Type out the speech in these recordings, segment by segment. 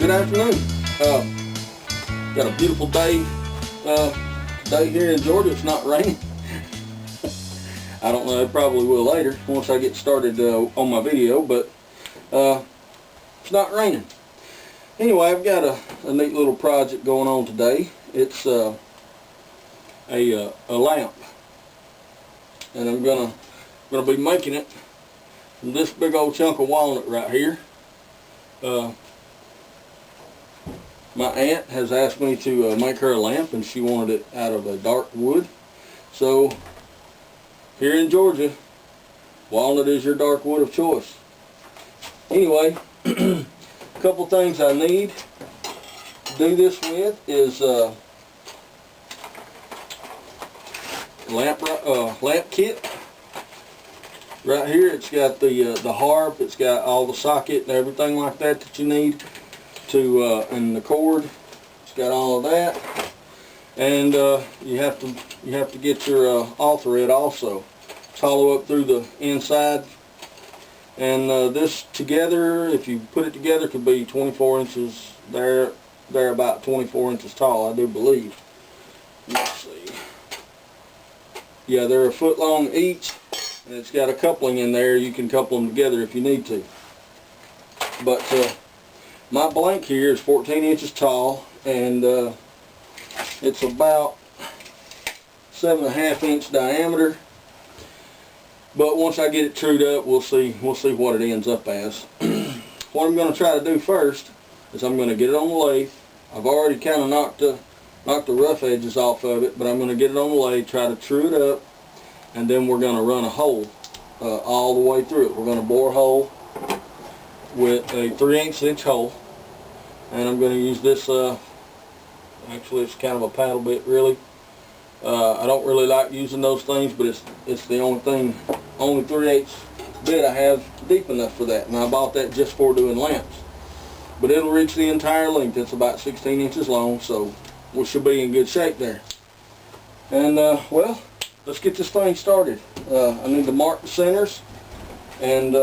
good afternoon. Got a beautiful day today here in Georgia. It's not raining. I don't know, it probably will later once I get started on my video, but it's not raining. Anyway, I've got a neat little project going on today. It's a lamp, and I'm gonna be making it from this big old chunk of walnut right here. My aunt has asked me to make her a lamp, and she wanted it out of a dark wood. So here in Georgia, walnut is your dark wood of choice. Anyway, a couple things I need to do this with is lamp kit. Right here, it's got the harp, it's got all the socket and everything like that you need to, and the cord. It's got all of that, and you have to get your all thread also. It's hollow up through the inside, and this together, if you put it together, could be 24 inches. They're about 24 inches tall, I do believe. Let's see. Yeah, they're a foot long each. And it's got a coupling in there. You can couple them together if you need to. But my blank here is 14 inches tall, and it's about 7.5 inch diameter. But once I get it trued up, we'll see what it ends up as. What I'm going to try to do first is I'm going to get it on the lathe. I've already kind of knocked the rough edges off of it, but I'm going to get it on the lathe, try to true it up, and then we're going to run a hole all the way through it. We're going to bore a hole with a 3/8 inch hole, and I'm going to use this, actually it's kind of a paddle bit really. I don't really like using those things, but it's the only 3/8 bit I have deep enough for that, and I bought that just for doing lamps. But it'll reach the entire length. It's about 16 inches long, so we should be in good shape there. And well, let's get this thing started. I need to mark the centers, and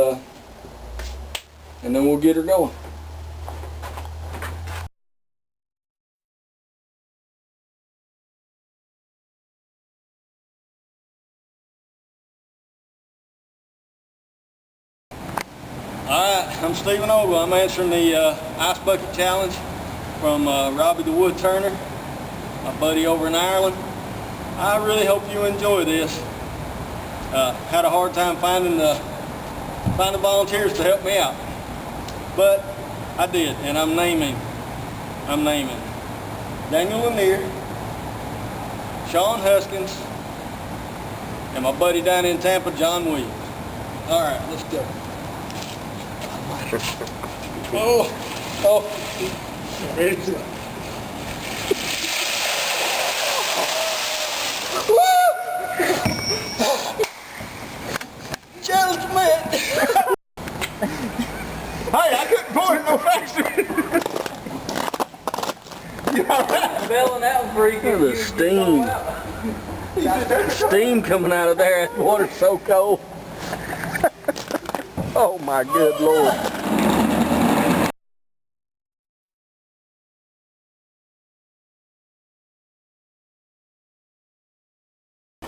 then we'll get her going. Alright, I'm Stephen Ogle. I'm answering the Ice Bucket Challenge from Robbie the Woodturner, my buddy over in Ireland. I really hope you enjoy this. Had a hard time finding volunteers to help me out, but I did, and I'm naming Daniel Lanier, Sean Huskins, and my buddy down in Tampa, John Williams. All right, let's go. Ready to go. Challenge met. Hey, I couldn't pour it no faster. You alright? Belling out for you. Look at the steam coming out of there. That water's so cold. Oh my good Lord.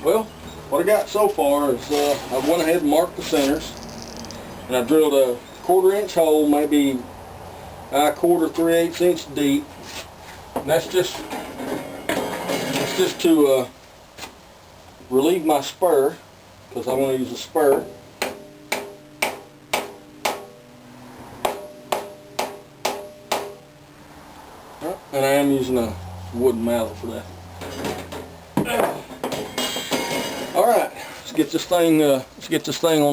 Well, what I got so far is I went ahead and marked the centers, and I drilled a 1/4 inch hole, maybe a 1/4, 3/8 inch deep. And that's just to relieve my spur, because I want to use a spur. And I am using a wooden mallet for that. Alright, let's get this thing on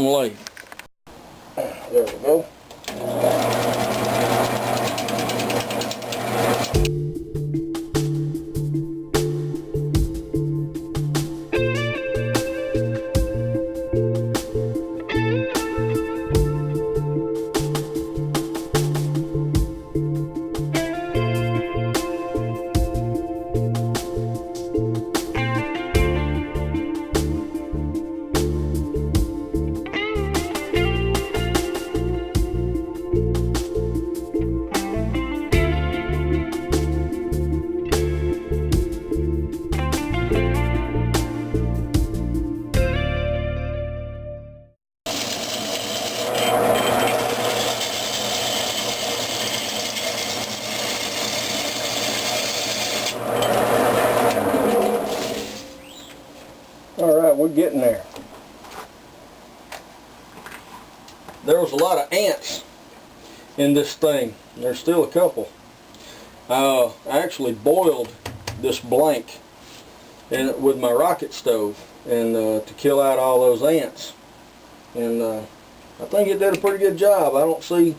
the lathe. There we go. there was a lot of ants in this thing. There's still a couple. I actually boiled this blank with my rocket stove and to kill out all those ants. And I think it did a pretty good job. I don't see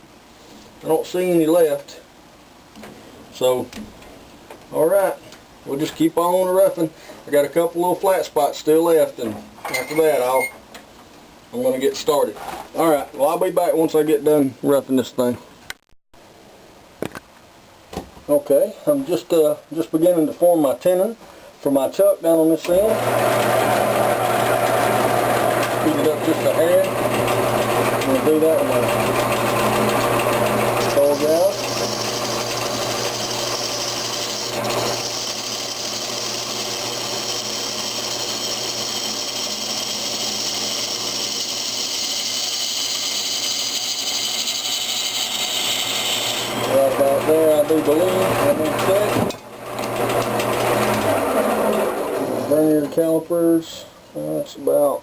any left. So, all right, we'll just keep on roughing. I got a couple little flat spots still left, and after that I'm going to get started. All right, well, I'll be back once I get done roughing this thing. Okay, I'm just beginning to form my tenon for my chuck down on this end. Speed it up just a hair. I'm going to do that with my coal gouge. Right about there, I do believe. Let me check. Vernier calipers. That's about,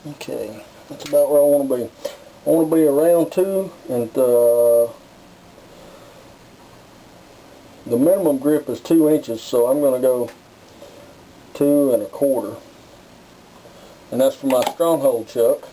okay, that's about where I want to be. I want to be around 2, and the minimum grip is 2 inches, so I'm going to go 2 1/4. And that's for my stronghold chuck.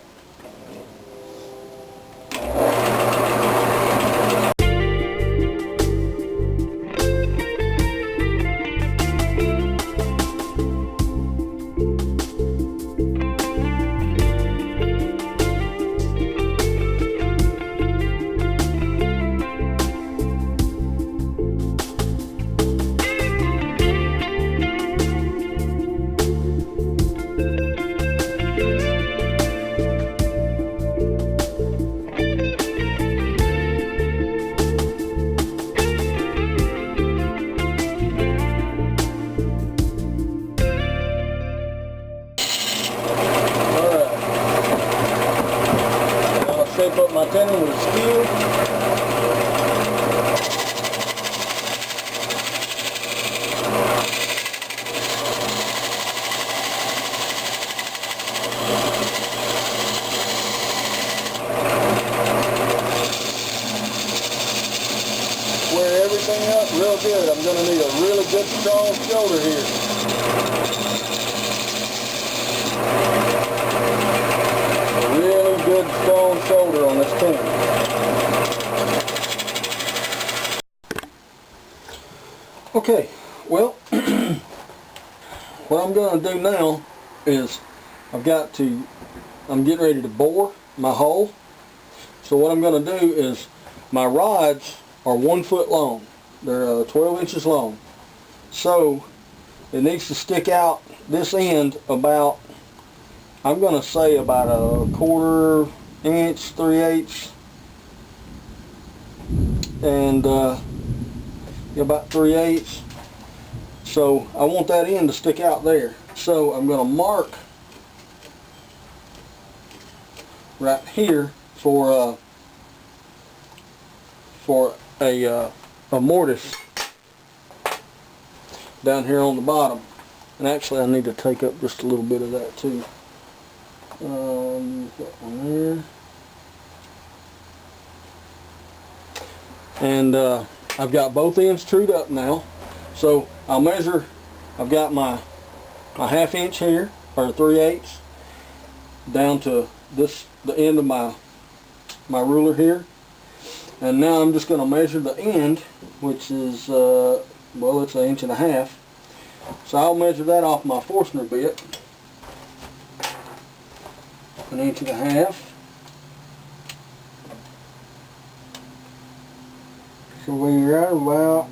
Shape up my tenon with a skew. Square everything up real good. I'm going to need a really good strong shoulder here. Good strong shoulder on this tenon. Okay, well, what I'm going to do now is I'm getting ready to bore my hole. So what I'm going to do is, my rods are 1 foot long. They're 12 inches long. So it needs to stick out this end about, I'm going to say about a 1/4 inch, 3/8, and about 3/8. So I want that end to stick out there. So I'm going to mark right here for a mortise down here on the bottom. And actually I need to take up just a little bit of that too. That one there. And I've got both ends trued up now. So I'll measure, I've got my 1/2 inch here, or 3/8, down to the end of my ruler here. And now I'm just going to measure the end, which is, well, it's 1.5 inches. So I'll measure that off my Forstner bit. 1.5 inches. So we're right about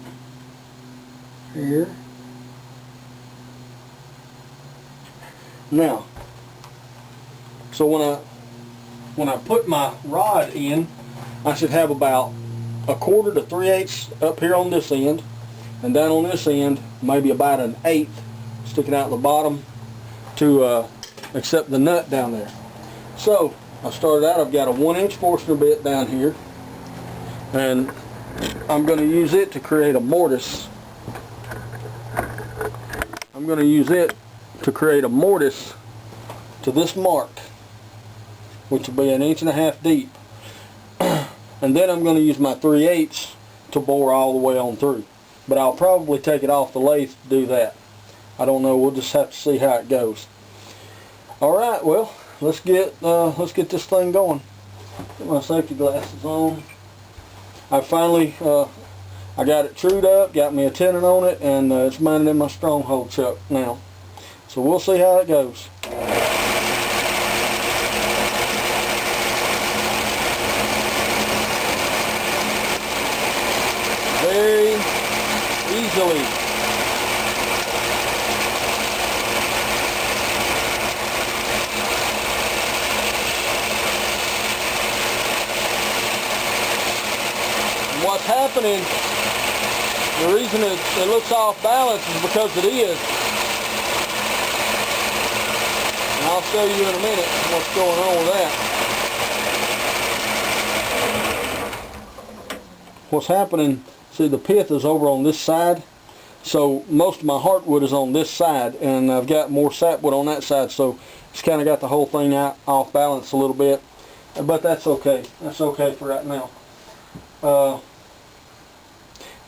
here. Now, so when I put my rod in, I should have about 1/4 to 3/8 up here on this end, and down on this end maybe about 1/8 sticking out the bottom to accept the nut down there. So I started out, I've got a 1-inch Forstner bit down here, and I'm going to use it to create a mortise. I'm going to use it to create a mortise to this mark. which will be 1.5 inches deep. And then I'm going to use my 3/8 to bore all the way on through. But I'll probably take it off the lathe to do that. I don't know, we'll just have to see how it goes. Alright, well, let's get this thing going. Get my safety glasses on. I finally I got it trued up, got me a tenon on it, and it's mounted in my stronghold chuck now. So we'll see how it goes. Very easily. And what's happening, the reason it looks off balance is because it is. And I'll show you in a minute what's going on with that. What's happening, see, the pith is over on this side, so most of my heartwood is on this side, and I've got more sapwood on that side, so it's kind of got the whole thing out off balance a little bit, but that's okay. That's okay for right now.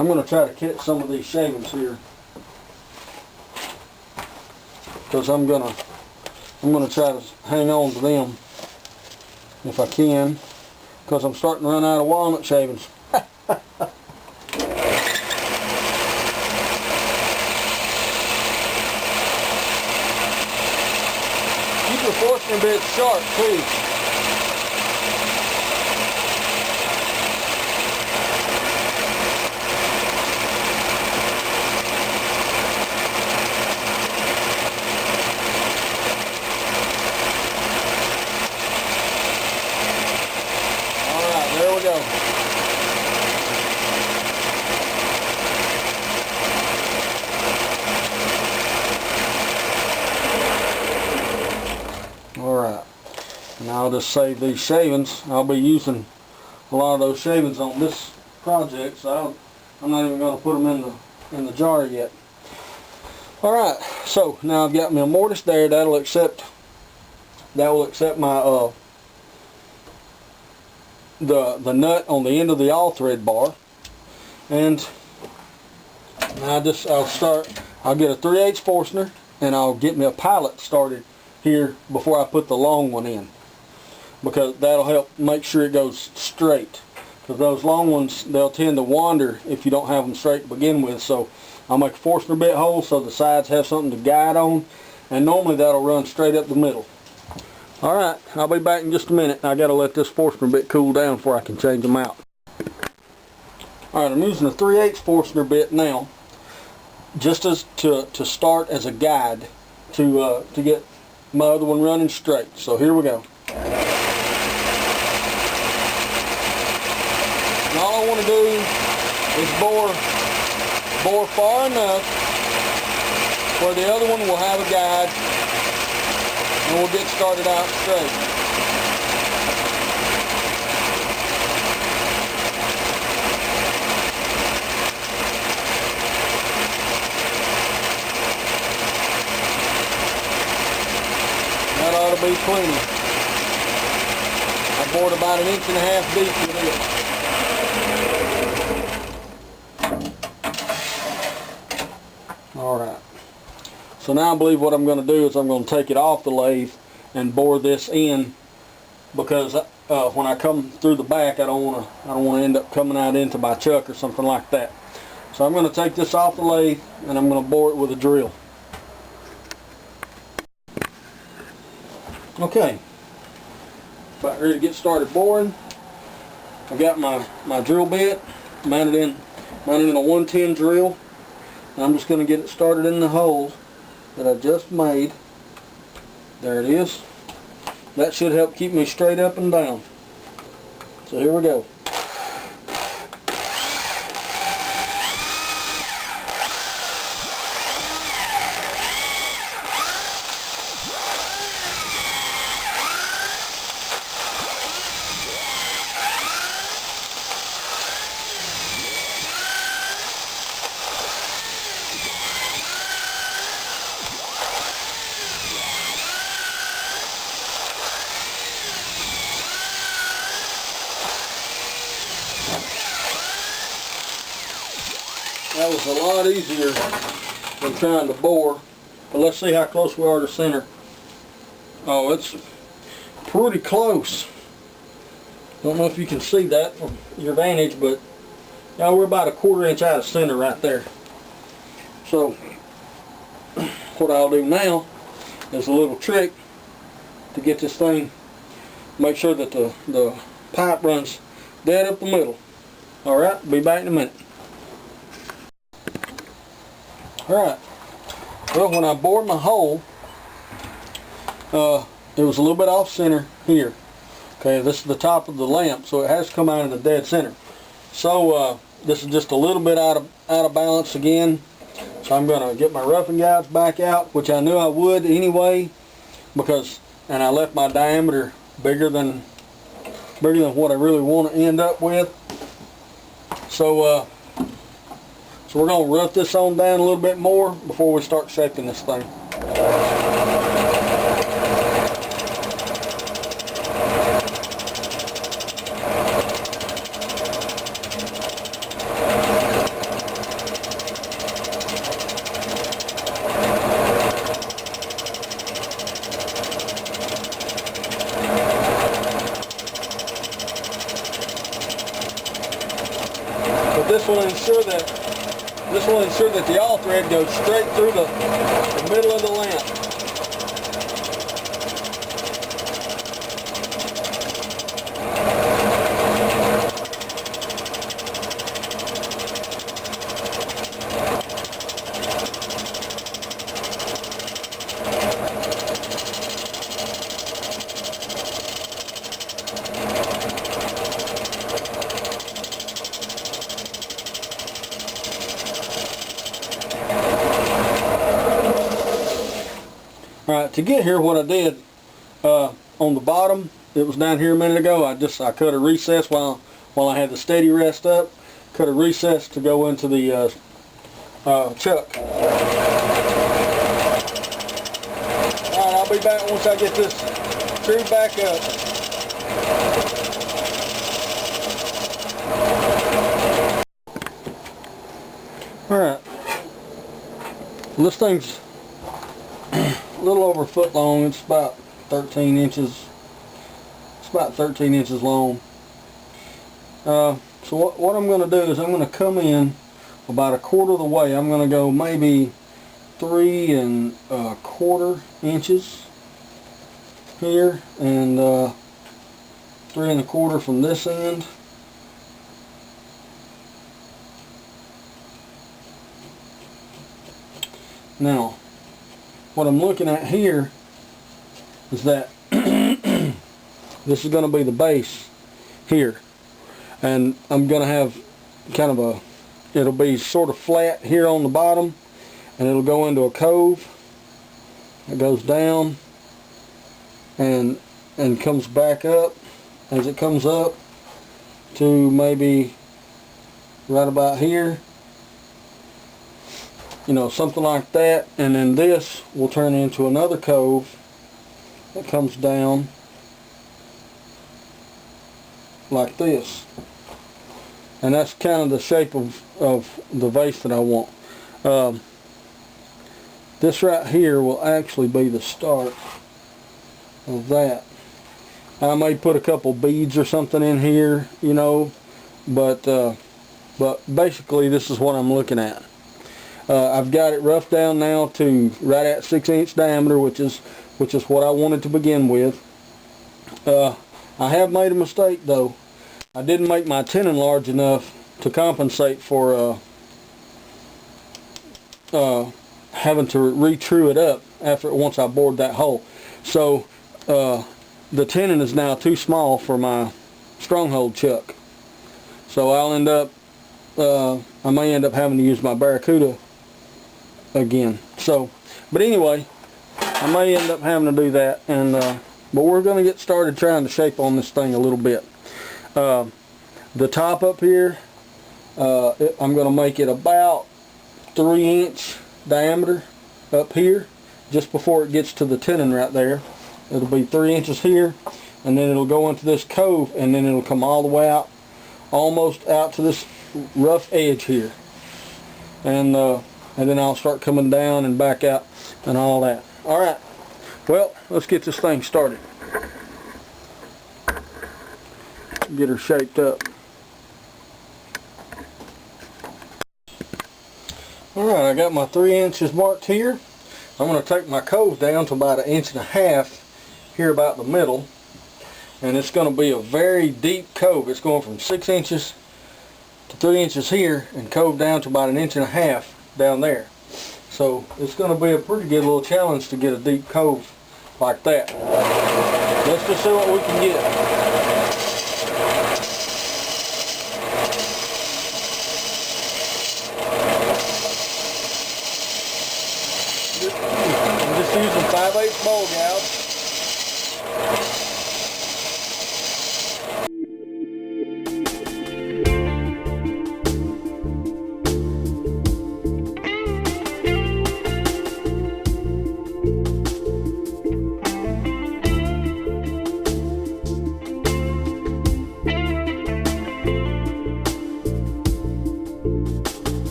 I'm going to try to catch some of these shavings here, because I'm going to try to hang on to them if I can, because I'm starting to run out of walnut shavings. Keep your Forstner bit sharp too. Alright, there we go. Alright, now I'll just save these shavings. I'll be using a lot of those shavings on this project, so I'm not even going to put them in the jar yet. Alright, so now I've got my mortise there. That will accept my the nut on the end of the all thread bar, and I'll get a 3/8 Forstner, and I'll get me a pilot started here before I put the long one in, because that'll help make sure it goes straight, because those long ones, they'll tend to wander if you don't have them straight to begin with. So I'll make a Forstner bit hole so the sides have something to guide on, and normally that'll run straight up the middle. Alright, I'll be back in just a minute. I gotta let this Forstner bit cool down before I can change them out. Alright, I'm using a 3/8 Forstner bit now, just as to start as a guide to get my other one running straight. So here we go. And all I want to do is bore far enough where the other one will have a guide, and we'll get started out straight. That ought to be plenty. I bored about 1.5 inches deep with it. Alright. So now I believe what I'm going to do is I'm going to take it off the lathe and bore this in, because when I come through the back, I don't want to end up coming out into my chuck or something like that. So I'm going to take this off the lathe and I'm going to bore it with a drill. Okay, about ready to get started boring. I've got my drill bit mounted in a 110 drill, and I'm just going to get it started in the hole that I just made. There it is. That should help keep me straight up and down. So here we go. That was a lot easier than trying to bore. But let's see how close we are to center. Oh, it's pretty close. Don't know if you can see that from your vantage, but yeah, we're about a 1/4 inch out of center right there. So what I'll do now is a little trick to get this thing, make sure that the pipe runs dead up the middle. Alright, be back in a minute. Alright, well, when I bored my hole, it was a little bit off center here. Okay, this is the top of the lamp, so it has to come out in the dead center. So this is just a little bit out of balance again. So I'm going to get my roughing guides back out, which I knew I would anyway, and I left my diameter bigger than what I really want to end up with. So we're going to rough this on down a little bit more before we start shaping this thing. This will ensure that the awl thread goes straight through the middle of the lamp. Alright, to get here, what I did on the bottom, it was down here a minute ago, I cut a recess while I had the steady rest up, cut a recess to go into the chuck. Alright, I'll be back once I get this screwed back up. Alright, well, this thing's a little over a foot long. It's about 13 inches. It's about 13 inches long. So what I'm going to do is I'm going to come in about a 1/4 of the way. I'm going to go maybe 3 1/4 inches here, and 3 1/4 from this end. Now, what I'm looking at here is that this is going to be the base here, and I'm going to have kind of it'll be sort of flat here on the bottom, and it'll go into a cove. It goes down and comes back up as it comes up to maybe right about here. You know, something like that, and then this will turn into another cove that comes down like this. And that's kind of the shape of the vase that I want. This right here will actually be the start of that. I may put a couple beads or something in here, you know, but basically this is what I'm looking at. I've got it roughed down now to right at 6-inch diameter, which is what I wanted to begin with. I have made a mistake though. I didn't make my tenon large enough to compensate for having to retrue it up once I bored that hole. So the tenon is now too small for my stronghold chuck. So I'll end up I may end up having to use my Barracuda again. So, but anyway, I may end up having to do that, and but we're going to get started trying to shape on this thing a little bit. The top up here, I'm going to make it about 3-inch diameter up here, just before it gets to the tenon right there. It'll be 3 inches here, and then it'll go into this cove, and then it'll come all the way out, almost out to this rough edge here. and then I'll start coming down and back out and all that. Alright, well, let's get this thing started. Get her shaped up. Alright, I got my 3 inches marked here. I'm going to take my cove down to about 1.5 inches here about the middle. And it's going to be a very deep cove. It's going from 6 inches to 3 inches here and cove down to about 1.5 inches down there. So it's going to be a pretty good little challenge to get a deep cove like that. Let's just see what we can get. I'm just using 5/8 bowl gouge.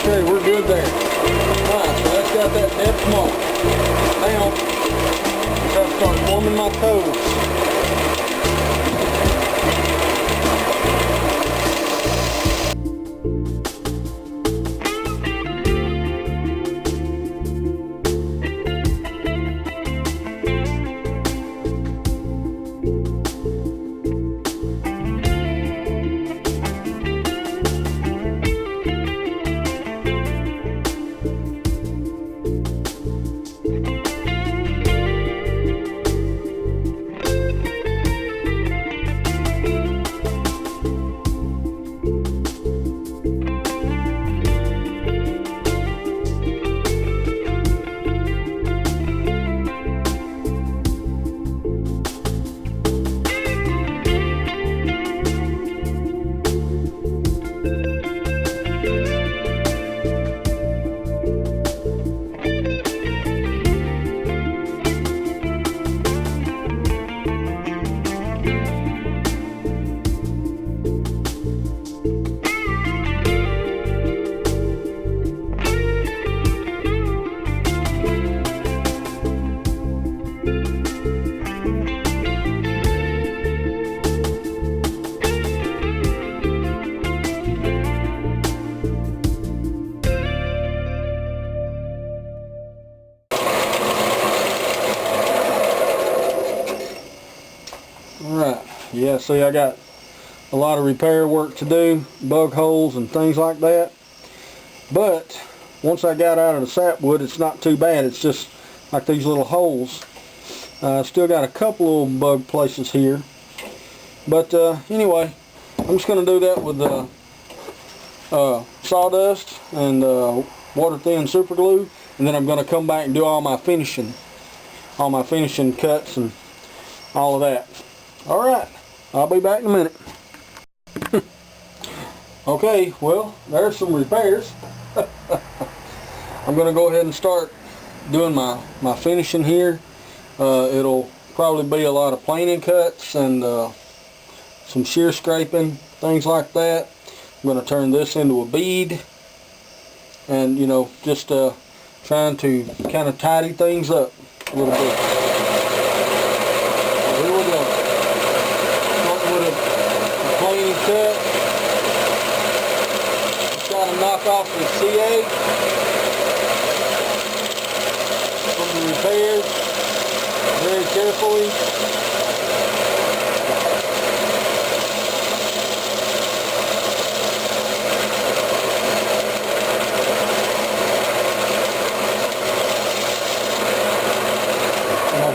Okay, we're good there. Alright, so that's got that depth mark. Now, I'm going to start forming my coves. Alright, yeah, see, I got a lot of repair work to do, bug holes and things like that. But once I got out of the sapwood, it's not too bad. It's just like these little holes. Still got a couple little bug places here. But anyway, I'm just going to do that with sawdust and water thin super glue, and then I'm going to come back and do all my finishing cuts and all of that. Alright, I'll be back in a minute. Okay, well, there's some repairs. I'm going to go ahead and start doing my finishing here. It'll probably be a lot of planing cuts and some shear scraping, things like that. I'm going to turn this into a bead, and you know, just trying to kind of tidy things up a little bit. So here we go. Starting with a planing cut. Just trying to knock off the CA from the repairs very carefully.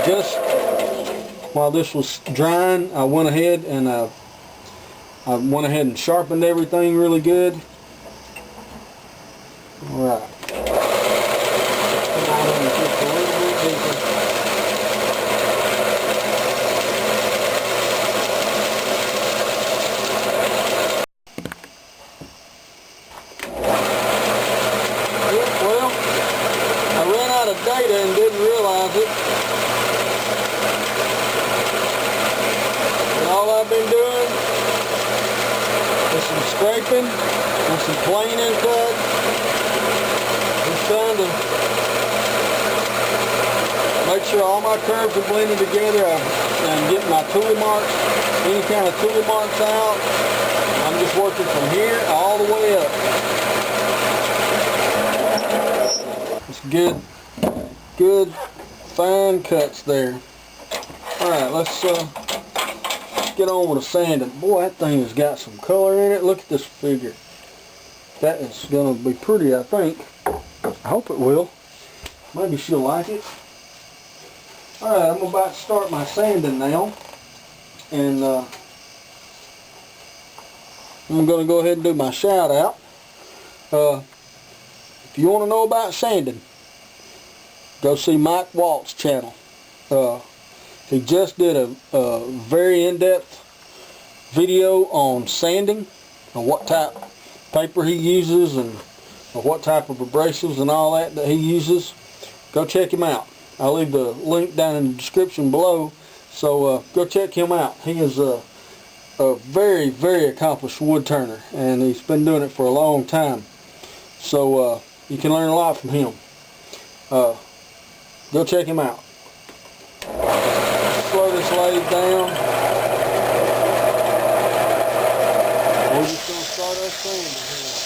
Just while this was drying, I went ahead and sharpened everything really good. All right. Come on in just a little bit deeper. Yeah, well, I ran out of data and didn't realize it. All I've been doing is some scraping and some planing cut. Just trying to make sure all my curves are blended together and getting my tool marks, any kind of tool marks out. I'm just working from here all the way up. It's good fine cuts there. Alright, let's get on with the sanding. Boy, that thing has got some color in it. Look at this figure. That is going to be pretty, I think. I hope it will. Maybe she'll like it. Alright, I'm about to start my sanding now. And I'm going to go ahead and do my shout out. If you want to know about sanding, go see Mike Walt's channel. He just did a very in-depth video on sanding, and what type of paper he uses, and what type of abrasives and all that he uses. Go check him out. I'll leave the link down in the description below, so go check him out. He is a very, very accomplished wood turner, and he's been doing it for a long time. So you can learn a lot from him. Go check him out. Slow this lathe down. We're just going to start our sanding here.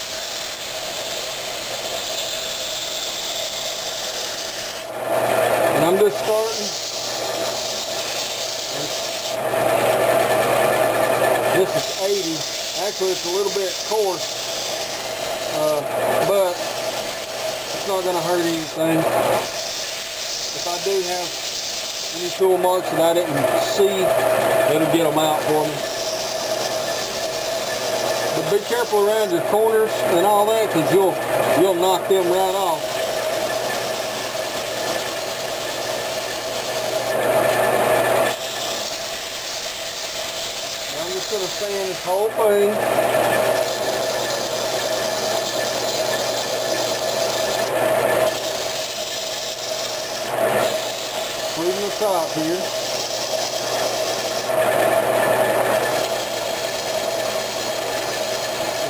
And I'm just starting. This is 80. Actually, it's a little bit coarse, but it's not going to hurt anything. If I do have any tool marks that I didn't see, it'll get them out for me. But be careful around your corners and all that, because you'll knock them right off. I'm just going to sand this whole thing. Leaving the top here.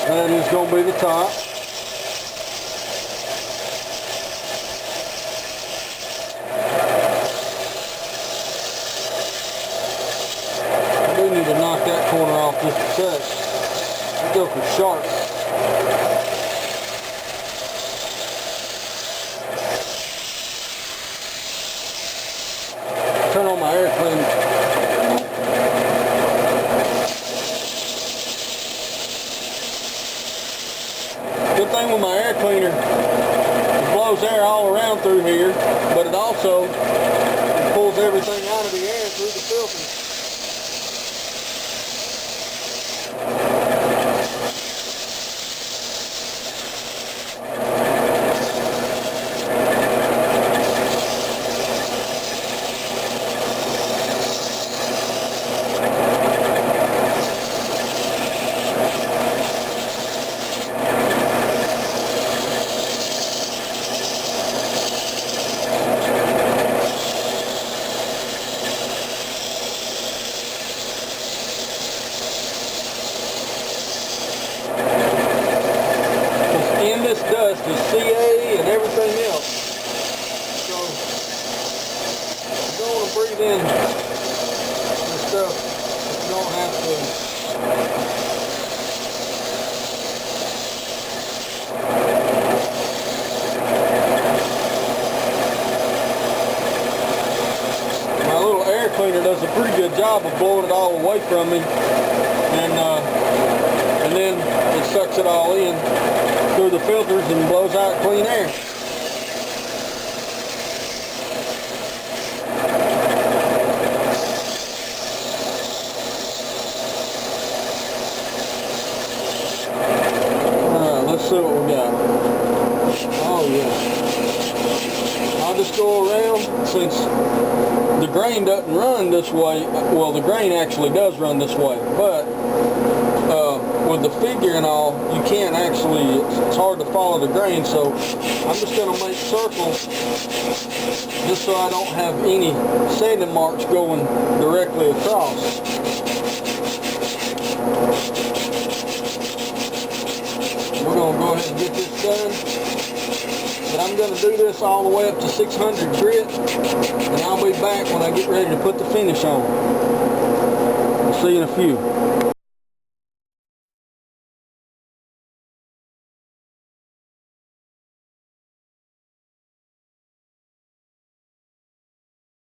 That is going to be the top. I do need to knock that corner off just a touch. I go for sharp. Turn on my air cleaner. Good thing with my air cleaner, it blows air all around through here, but it also pulls everything out of the air through the filter. and everything else. So you don't want to breathe in the stuff that you don't have to. My little air cleaner does a pretty good job of blowing it all away from me, and then it sucks it all in through the filters and blows out clean air. Alright, let's see what we got. Oh yeah. I'll just go around, since the grain doesn't run this way. Well, the grain actually does run this way, but with the figure and all, you can't actually, it's hard to follow the grain, so I'm just going to make circles just so I don't have any sanding marks going directly across. We're going to go ahead and get this done, but I'm going to do this all the way up to 600 grit, and I'll be back when I get ready to put the finish on. I'll see you in a few.